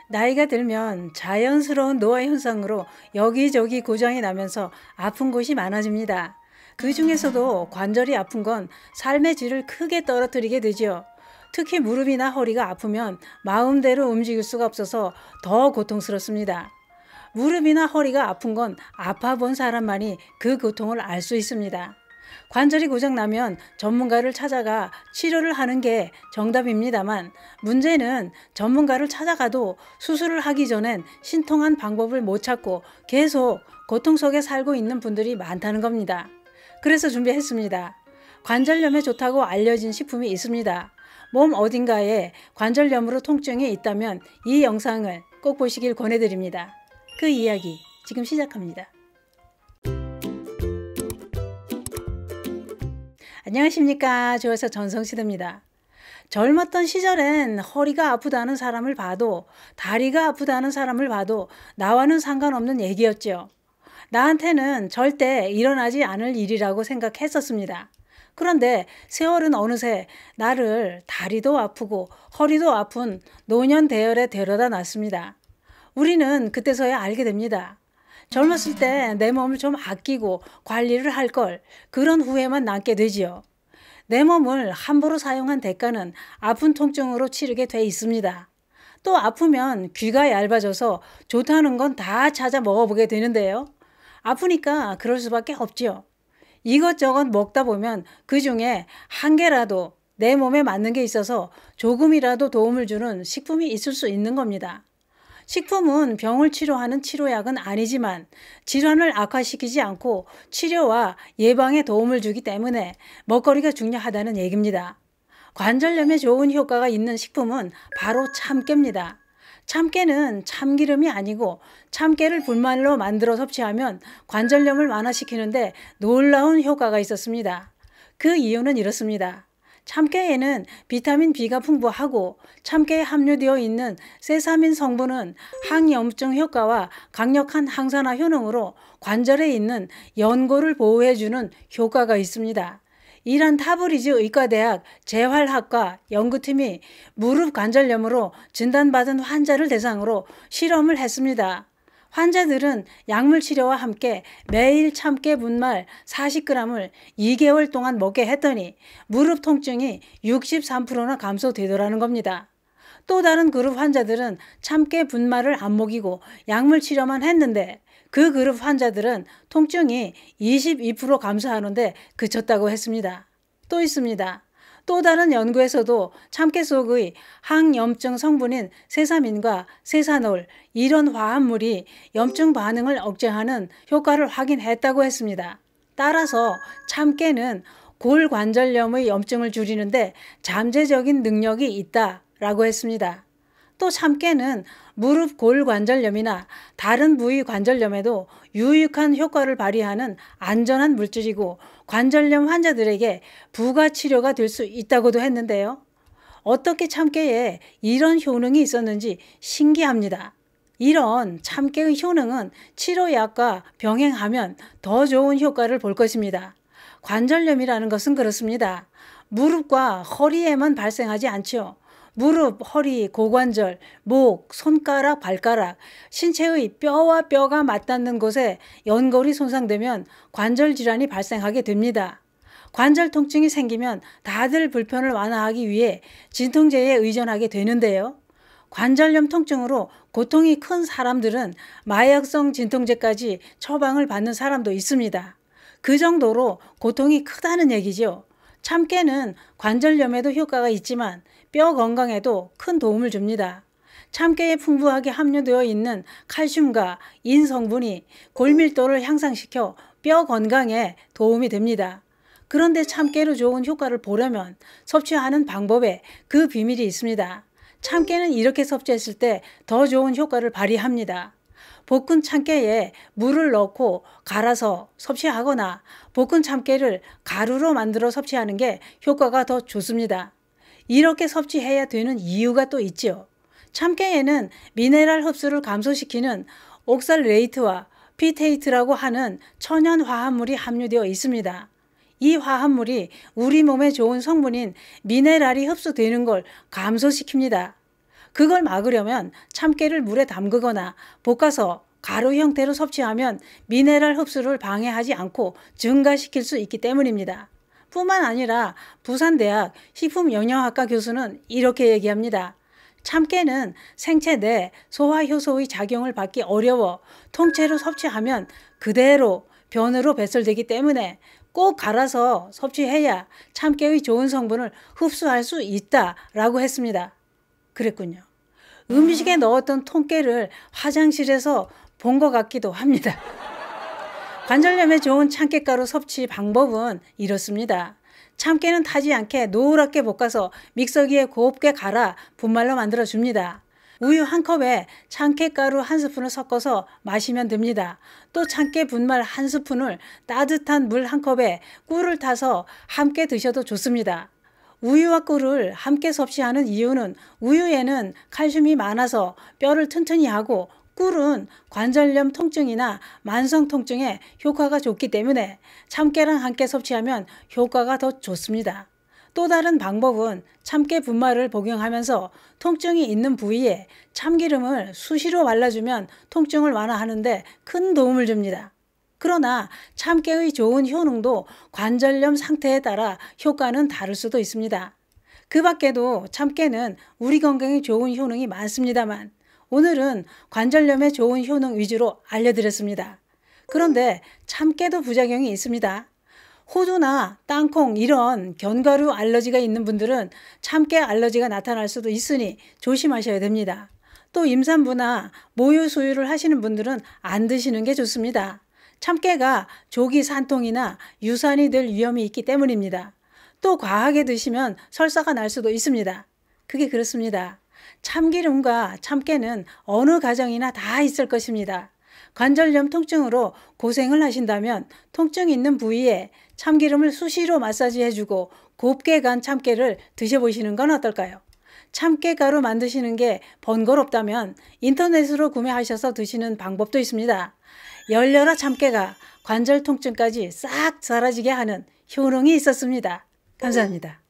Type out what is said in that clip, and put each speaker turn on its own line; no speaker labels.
나이가 들면 자연스러운 노화 현상으로 여기저기 고장이 나면서 아픈 곳이 많아집니다. 그 중에서도 관절이 아픈 건 삶의 질을 크게 떨어뜨리게 되죠. 특히 무릎이나 허리가 아프면 마음대로 움직일 수가 없어서 더 고통스럽습니다. 무릎이나 허리가 아픈 건 아파본 사람만이 그 고통을 알 수 있습니다. 관절이 고장나면 전문가를 찾아가 치료를 하는 게 정답입니다만, 문제는 전문가를 찾아가도 수술을 하기 전엔 신통한 방법을 못 찾고 계속 고통 속에 살고 있는 분들이 많다는 겁니다. 그래서 준비했습니다. 관절염에 좋다고 알려진 식품이 있습니다. 몸 어딘가에 관절염으로 통증이 있다면 이 영상을 꼭 보시길 권해드립니다. 그 이야기 지금 시작합니다. 안녕하십니까. 조여사 전성시대입니다. 젊었던 시절엔 허리가 아프다는 사람을 봐도, 다리가 아프다는 사람을 봐도 나와는 상관없는 얘기였죠. 나한테는 절대 일어나지 않을 일이라고 생각했었습니다. 그런데 세월은 어느새 나를 다리도 아프고 허리도 아픈 노년 대열에 데려다 놨습니다. 우리는 그때서야 알게 됩니다. 젊었을 때 내 몸을 좀 아끼고 관리를 할 걸, 그런 후회만 남게 되지요. 내 몸을 함부로 사용한 대가는 아픈 통증으로 치르게 돼 있습니다. 또 아프면 귀가 얇아져서 좋다는 건 다 찾아 먹어보게 되는데요. 아프니까 그럴 수밖에 없죠. 이것저것 먹다 보면 그 중에 한 개라도 내 몸에 맞는 게 있어서 조금이라도 도움을 주는 식품이 있을 수 있는 겁니다. 식품은 병을 치료하는 치료약은 아니지만 질환을 악화시키지 않고 치료와 예방에 도움을 주기 때문에 먹거리가 중요하다는 얘기입니다. 관절염에 좋은 효과가 있는 식품은 바로 참깨입니다. 참깨는 참기름이 아니고 참깨를 분말로 만들어 섭취하면 관절염을 완화시키는데 놀라운 효과가 있었습니다. 그 이유는 이렇습니다. 참깨에는 비타민 B가 풍부하고 참깨에 함유되어 있는 세사민 성분은 항염증 효과와 강력한 항산화 효능으로 관절에 있는 연골을 보호해주는 효과가 있습니다. 이란 타브리즈 의과대학 재활학과 연구팀이 무릎 관절염으로 진단받은 환자를 대상으로 실험을 했습니다. 환자들은 약물 치료와 함께 매일 참깨 분말 40g을 2개월 동안 먹게 했더니 무릎 통증이 63%나 감소되더라는 겁니다. 또 다른 그룹 환자들은 참깨 분말을 안 먹이고 약물 치료만 했는데 그 그룹 환자들은 통증이 22% 감소하는데 그쳤다고 했습니다. 또 있습니다. 또 다른 연구에서도 참깨 속의 항염증 성분인 세사민과 세사놀, 이런 화합물이 염증 반응을 억제하는 효과를 확인했다고 했습니다. 따라서 참깨는 골관절염의 염증을 줄이는데 잠재적인 능력이 있다라고 했습니다. 또 참깨는 무릎 골관절염이나 다른 부위 관절염에도 유익한 효과를 발휘하는 안전한 물질이고 관절염 환자들에게 부가치료가 될 수 있다고도 했는데요. 어떻게 참깨에 이런 효능이 있었는지 신기합니다. 이런 참깨의 효능은 치료약과 병행하면 더 좋은 효과를 볼 것입니다. 관절염이라는 것은 그렇습니다. 무릎과 허리에만 발생하지 않죠. 무릎, 허리, 고관절, 목, 손가락, 발가락, 신체의 뼈와 뼈가 맞닿는 곳에 연골이 손상되면 관절 질환이 발생하게 됩니다. 관절 통증이 생기면 다들 불편을 완화하기 위해 진통제에 의존하게 되는데요. 관절염 통증으로 고통이 큰 사람들은 마약성 진통제까지 처방을 받는 사람도 있습니다. 그 정도로 고통이 크다는 얘기죠. 참깨는 관절염에도 효과가 있지만 뼈 건강에도 큰 도움을 줍니다. 참깨에 풍부하게 함유되어 있는 칼슘과 인 성분이 골밀도를 향상시켜 뼈 건강에 도움이 됩니다. 그런데 참깨로 좋은 효과를 보려면 섭취하는 방법에 그 비밀이 있습니다. 참깨는 이렇게 섭취했을 때 더 좋은 효과를 발휘합니다. 볶은 참깨에 물을 넣고 갈아서 섭취하거나 볶은 참깨를 가루로 만들어 섭취하는 게 효과가 더 좋습니다. 이렇게 섭취해야 되는 이유가 또 있죠. 참깨에는 미네랄 흡수를 감소시키는 옥살레이트와 피테이트라고 하는 천연 화합물이 함유되어 있습니다. 이 화합물이 우리 몸에 좋은 성분인 미네랄이 흡수되는 걸 감소시킵니다. 그걸 막으려면 참깨를 물에 담그거나 볶아서 가루 형태로 섭취하면 미네랄 흡수를 방해하지 않고 증가시킬 수 있기 때문입니다. 뿐만 아니라 부산대학 식품영양학과 교수는 이렇게 얘기합니다. 참깨는 생체 내 소화효소의 작용을 받기 어려워 통째로 섭취하면 그대로 변으로 배설되기 때문에 꼭 갈아서 섭취해야 참깨의 좋은 성분을 흡수할 수 있다라고 했습니다. 그랬군요. 음식에 넣었던 통깨를 화장실에서 본 것 같기도 합니다. 관절염에 좋은 참깨가루 섭취 방법은 이렇습니다. 참깨는 타지 않게 노랗게 볶아서 믹서기에 곱게 갈아 분말로 만들어 줍니다. 우유 한 컵에 참깨가루 한 스푼을 섞어서 마시면 됩니다. 또 참깨 분말 한 스푼을 따뜻한 물 한 컵에 꿀을 타서 함께 드셔도 좋습니다. 우유와 꿀을 함께 섭취하는 이유는 우유에는 칼슘이 많아서 뼈를 튼튼히 하고 꿀은 관절염 통증이나 만성 통증에 효과가 좋기 때문에 참깨랑 함께 섭취하면 효과가 더 좋습니다. 또 다른 방법은 참깨 분말을 복용하면서 통증이 있는 부위에 참기름을 수시로 발라주면 통증을 완화하는데 큰 도움을 줍니다. 그러나 참깨의 좋은 효능도 관절염 상태에 따라 효과는 다를 수도 있습니다. 그 밖에도 참깨는 우리 건강에 좋은 효능이 많습니다만 오늘은 관절염에 좋은 효능 위주로 알려드렸습니다. 그런데 참깨도 부작용이 있습니다. 호두나 땅콩 이런 견과류 알러지가 있는 분들은 참깨 알러지가 나타날 수도 있으니 조심하셔야 됩니다. 또 임산부나 모유 수유를 하시는 분들은 안 드시는 게 좋습니다. 참깨가 조기 산통이나 유산이 될 위험이 있기 때문입니다. 또 과하게 드시면 설사가 날 수도 있습니다. 그게 그렇습니다. 참기름과 참깨는 어느 가정이나 다 있을 것입니다. 관절염 통증으로 고생을 하신다면 통증 있는 부위에 참기름을 수시로 마사지해주고 곱게 간 참깨를 드셔보시는 건 어떨까요? 참깨 가루 만드시는 게 번거롭다면 인터넷으로 구매하셔서 드시는 방법도 있습니다. 열려라 참깨가 관절 통증까지 싹 사라지게 하는 효능이 있었습니다. 감사합니다.